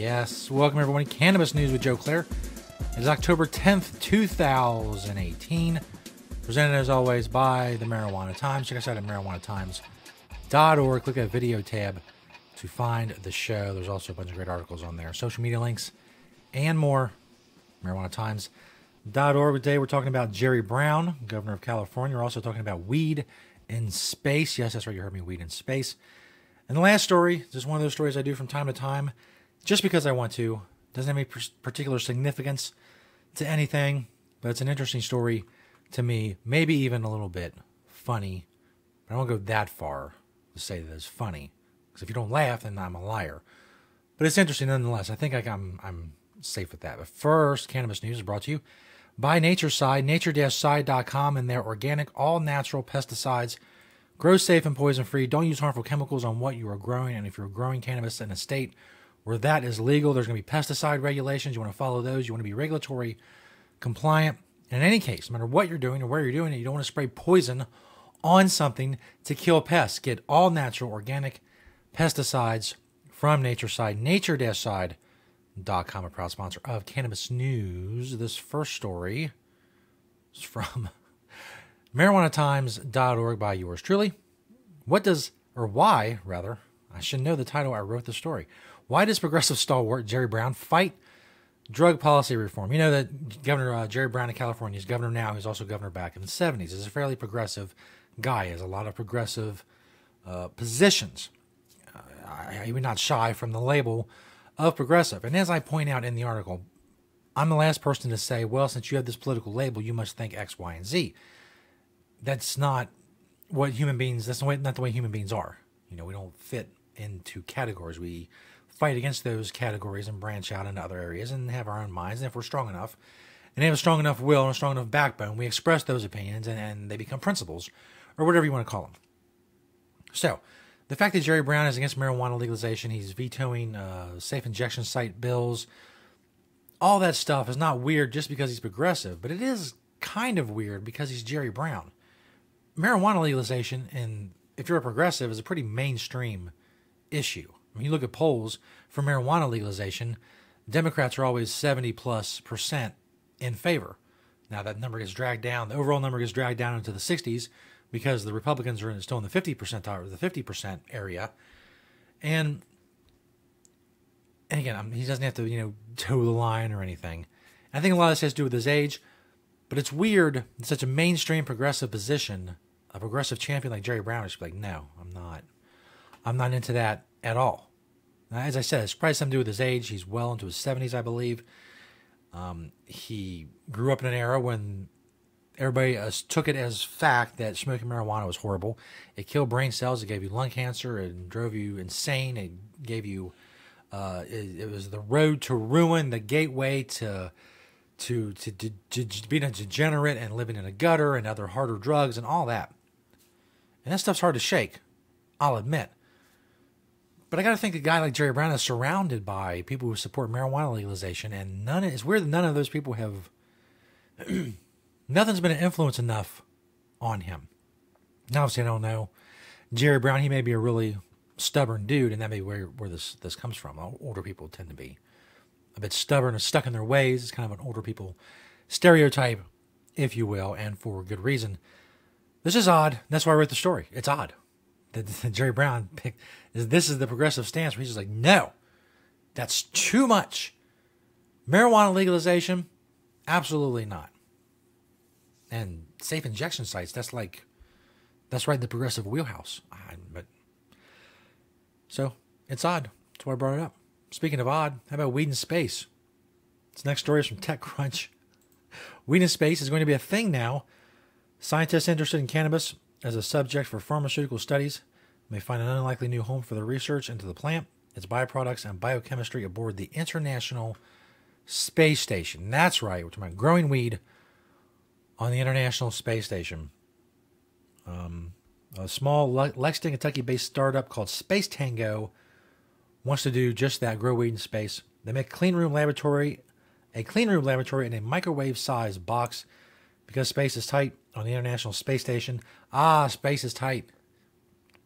Yes, welcome everyone to Cannabis News with Joe Klare. It is October 10th, 2018. Presented as always by the Marijuana Times. Check us out at marijuanatimes.org. Click that video tab to find the show. There's also a bunch of great articles on there. Social media links and more. marijuanatimes.org. Today we're talking about Jerry Brown, governor of California. We're also talking about weed in space. Yes, that's right. You heard me, weed in space. And the last story, just one of those stories I do from time to time, just because I want to. Doesn't have any particular significance to anything, but it's an interesting story to me. Maybe even a little bit funny. But I won't go that far to say that it's funny, because if you don't laugh, then I'm a liar. But it's interesting nonetheless. I think I'm safe with that. But first, Cannabis News is brought to you by Nature's Side, nature-side.com, and their organic, all-natural pesticides. Grow safe and poison-free. Don't use harmful chemicals on what you are growing. And if you're growing cannabis in a state where that is legal, there's going to be pesticide regulations. You want to follow those. You want to be regulatory compliant. And in any case, no matter what you're doing or where you're doing it, you don't want to spray poison on something to kill pests. Get all natural organic pesticides from Nature's Side, nature-side.com, a proud sponsor of Cannabis News. This first story is from marijuanatimes.org by yours truly. Why, I should know the title, I wrote the story. Why does progressive stalwart Jerry Brown fight drug policy reform? You know that Governor Jerry Brown of California is governor now. He's also governor back in the 70s. He's a fairly progressive guy. He has a lot of progressive positions. He would not shy from the label of progressive. And as I point out in the article, I'm the last person to say, well, since you have this political label, you must think X, Y, and Z. That's not what human beings, not the way human beings are. You know, we don't fit into categories. We fight against those categories and branch out into other areas and have our own minds. And if we're strong enough and have a strong enough will and a strong enough backbone, we express those opinions and they become principles or whatever you want to call them. So the fact that Jerry Brown is against marijuana legalization, he's vetoing safe injection site bills, all that stuff is not weird just because he's progressive, but it is kind of weird because he's Jerry Brown. Marijuana legalization, and if you're a progressive, is a pretty mainstream issue. I mean, you look at polls for marijuana legalization, Democrats are always 70+% in favor. Now that number gets dragged down, the overall number gets dragged down into the 60s because the Republicans are still in the 50% or the 50% area. And again, he doesn't have to, toe the line or anything. And I think a lot of this has to do with his age, but it's weird in such a mainstream progressive position, a progressive champion like Jerry Brown is like, no, I'm not into that at all. Now, as I said, it's probably something to do with his age. He's well into his 70s, I believe. He grew up in an era when everybody took it as fact that smoking marijuana was horrible. It killed brain cells. It gave you lung cancer. It drove you insane. It gave you, it was the road to ruin, the gateway to being a degenerate and living in a gutter and other harder drugs and all that. And that stuff's hard to shake, I'll admit. But I got to think a guy like Jerry Brown is surrounded by people who support marijuana legalization, and it's weird that none of those people have, nothing's been an influence enough on him. Now, obviously, I don't know. Jerry Brown, he may be a really stubborn dude, and that may be where this comes from. Older people tend to be a bit stubborn and stuck in their ways. It's kind of an older people stereotype, if you will, and for good reason. This is odd. That's why I wrote the story. It's odd that Jerry Brown picked. This is the progressive stance where he's just like, no, that's too much. Marijuana legalization, absolutely not. And safe injection sites, that's right in the progressive wheelhouse. So it's odd. That's why I brought it up. Speaking of odd, how about weed in space? This next story is from TechCrunch. Weed in space is going to be a thing now. Scientists interested in cannabis as a subject for pharmaceutical studies may find an unlikely new home for their research into the plant, its byproducts, and biochemistry aboard the International Space Station. That's right. We're talking about growing weed on the International Space Station. A small Lexington, Kentucky-based startup called Space Tango wants to do just that, grow weed in space. They make a clean room laboratory in a microwave-sized box because space is tight on the International Space Station. Space is tight.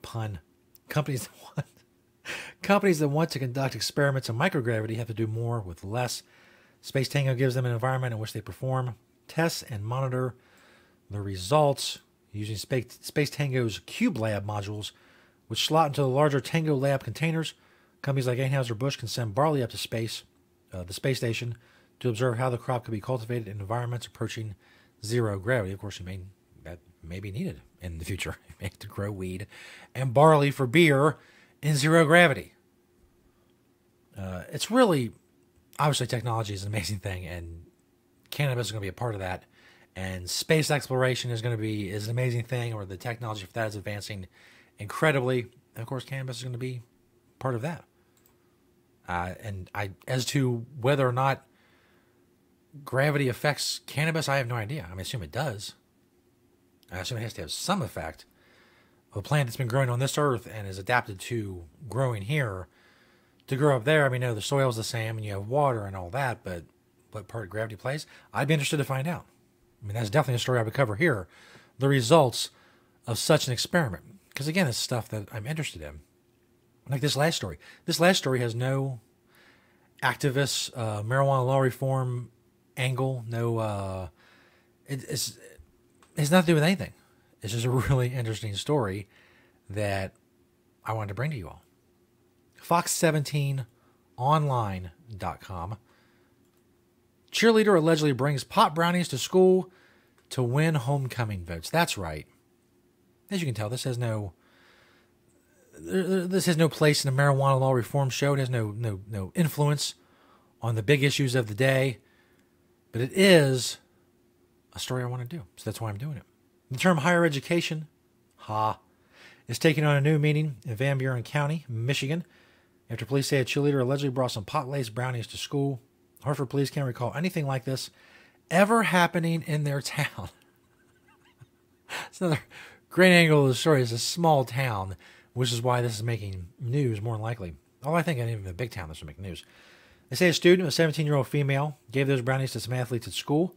Pun. Companies Companies that want to conduct experiments in microgravity have to do more with less. Space Tango gives them an environment in which they perform tests and monitor the results using Space Tango's Cube Lab modules, which slot into the larger Tango Lab containers. Companies like Anheuser-Busch can send barley up to space, the space station, to observe how the crop could be cultivated in environments approaching zero gravity. Of course, that may be needed in the future. You may have to grow weed and barley for beer in zero gravity. It's really, obviously, technology is an amazing thing, and cannabis is going to be a part of that. And space exploration is an amazing thing, or the technology for that is advancing incredibly. And of course, cannabis is going to be part of that. As to whether or not gravity affects cannabis, I have no idea. I assume it does. I assume it has to have some effect. A plant that's been growing on this earth and is adapted to growing here to grow up there. No, the soil's the same and you have water and all that, but what part gravity plays, I'd be interested to find out. That's definitely a story I would cover here. The results of such an experiment. Because again, it's stuff that I'm interested in. Like this last story. This last story has no activist, marijuana law reform angle. No, it has nothing to do with anything. It's just a really interesting story that I wanted to bring to you all. Fox17online.com. Cheerleader allegedly brings pot brownies to school to win homecoming votes. That's right. As you can tell, this has no place in a marijuana law reform show. It has no influence on the big issues of the day. But it is a story I want to do. So that's why I'm doing it. The term higher education, is taking on a new meaning in Van Buren County, Michigan, after police say a cheerleader allegedly brought some pot-laced brownies to school. Hartford police can't recall anything like this ever happening in their town. It's another great angle of the story. It's a small town, which is why this is making news more than likely. Although I think in even a big town this would make news. They say a student, a 17-year-old female, gave those brownies to some athletes at school.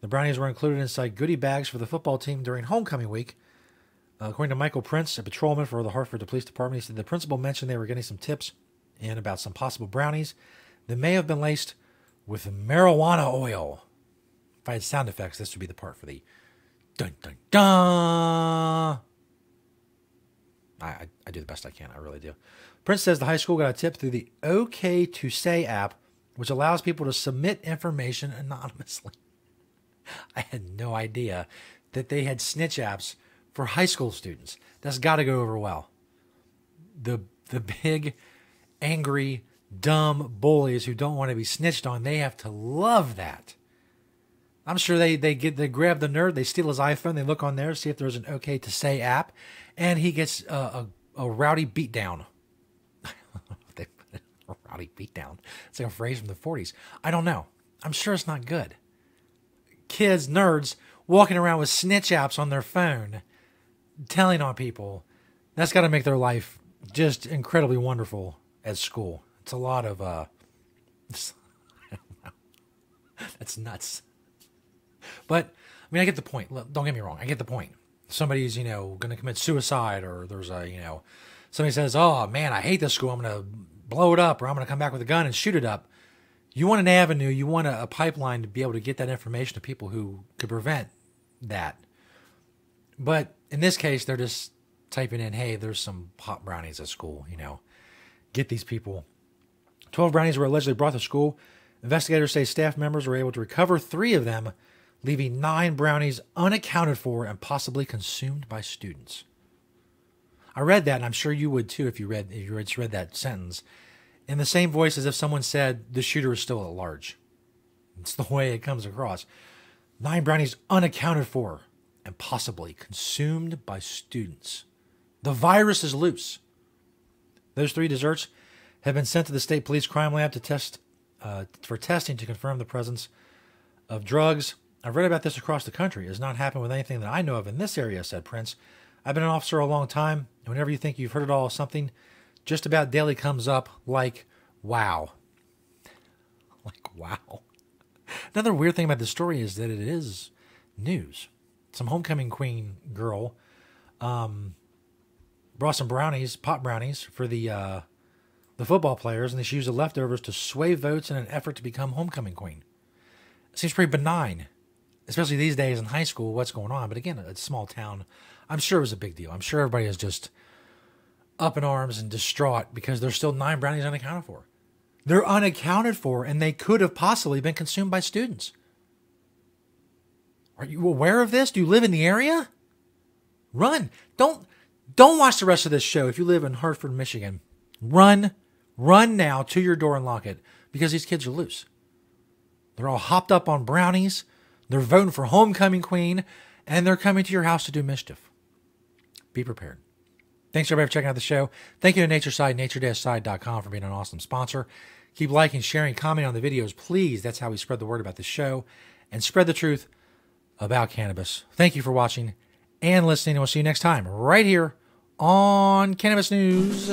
The brownies were included inside goodie bags for the football team during homecoming week. According to Michael Prince, a patrolman for the Hartford Police Department, he said the principal mentioned they were getting some tips in about some possible brownies that may have been laced with marijuana oil. If I had sound effects, this would be the part for the dun dun dun. I do the best I can. I really do. Prince says the high school got a tip through the OK to Say app, which allows people to submit information anonymously. I had no idea that they had snitch apps for high school students. That's got to go over well. The big, angry, dumb bullies who don't want to be snitched on, they have to love that. I'm sure they grab the nerd, they steal his iPhone, they look on there, see if there's an OK to Say app, and he gets a rowdy beatdown. They put a rowdy beatdown. It's like a phrase from the 40s. I don't know. I'm sure it's not good. Kids, nerds, walking around with snitch apps on their phone, telling on people. That's got to make their life just incredibly wonderful at school. It's a lot of, I don't know. That's nuts. But, I get the point. Don't get me wrong. I get the point. Somebody's, going to commit suicide, or there's a, somebody says, oh, man, I hate this school. I'm going to blow it up, or I'm going to come back with a gun and shoot it up. You want an avenue, you want a pipeline to be able to get that information to people who could prevent that. But in this case, they're just typing in, hey, there's some pot brownies at school, Get these people. 12 brownies were allegedly brought to school. Investigators say staff members were able to recover 3 of them, leaving 9 brownies unaccounted for and possibly consumed by students. I read that, and I'm sure you would too if you just read that sentence, in the same voice as if someone said the shooter is still at large. It's the way it comes across. 9 brownies unaccounted for and possibly consumed by students. The virus is loose. Those 3 desserts have been sent to the state police crime lab to test for testing to confirm the presence of drugs. I've read about this across the country. It has not happened with anything that I know of in this area, said Prince. I've been an officer a long time, and whenever you think you've heard it all, something just about daily comes up like, wow. Like, wow. Another weird thing about this story is that it is news. Some homecoming queen girl brought some brownies, pot brownies, for the the football players, and she used the leftovers to sway votes in an effort to become homecoming queen. It seems pretty benign, especially these days in high school, what's going on. But again, it's a small town. I'm sure it was a big deal. I'm sure everybody is just up in arms and distraught because there's still 9 brownies unaccounted for. They're unaccounted for, and they could have possibly been consumed by students. Are you aware of this? Do you live in the area? Run. Don't watch the rest of this show if you live in Hartford, Michigan. Run now to your door and lock it because these kids are loose. They're all hopped up on brownies. They're voting for homecoming queen, and they're coming to your house to do mischief. Be prepared. Thanks everybody for checking out the show. Thank you to Natureside, nature-side.com for being an awesome sponsor. Keep liking, sharing, commenting on the videos, please. That's how we spread the word about the show and spread the truth about cannabis. Thank you for watching and listening, and we'll see you next time right here on Cannabis News.